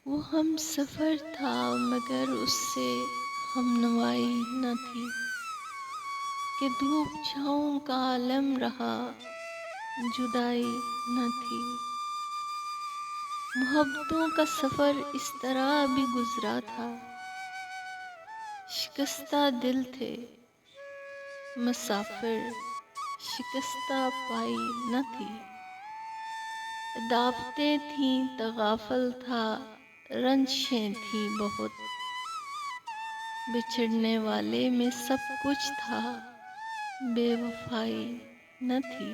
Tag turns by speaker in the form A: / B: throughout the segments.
A: وہ ہم سفر تھا مگر اس سے ہم نوائی نہ تھی، کہ دھوپ چھاؤں کا عالم رہا جدائی نہ تھی۔ محبتوں کا سفر اس طرح بھی گزرا تھا، شکستہ دل تھے مسافر، شکستہ پائی نہ تھی۔ دعوتیں تھیں تغافل تھا، رنجشیں تھیں بہت، بچھڑنے والے میں سب کچھ تھا، بے وفائی نہ تھی۔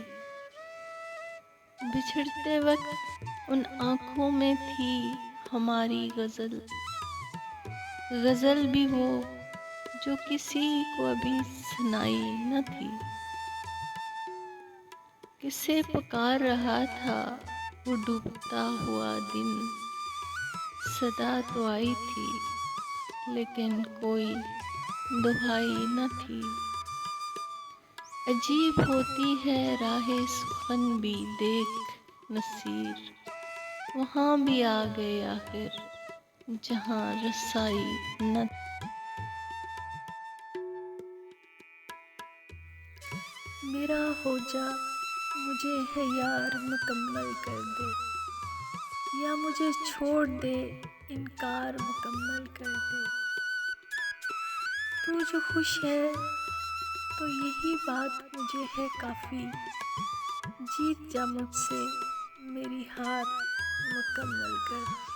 A: بچھڑتے وقت ان آنکھوں میں تھی ہماری غزل، غزل بھی وہ جو کسی کو ابھی سنائی نہ تھی۔ کسے پکار رہا تھا وہ ڈوبتا ہوا دن، صدا تو آئی تھی لیکن کوئی دہائی نہ تھی۔ عجیب ہوتی ہے راہ سخن بھی دیکھ نصیر، وہاں بھی آ گئے آخر جہاں رسائی نہ تھی۔
B: میرا ہو جا مجھے ہے یار مکمل کر دے، یا مجھے چھوڑ دے انکار مکمل کر دے۔ تو جو خوش ہے تو یہی بات مجھے ہے کافی، جیت جا مجھ سے میری ہار مکمل کر دے۔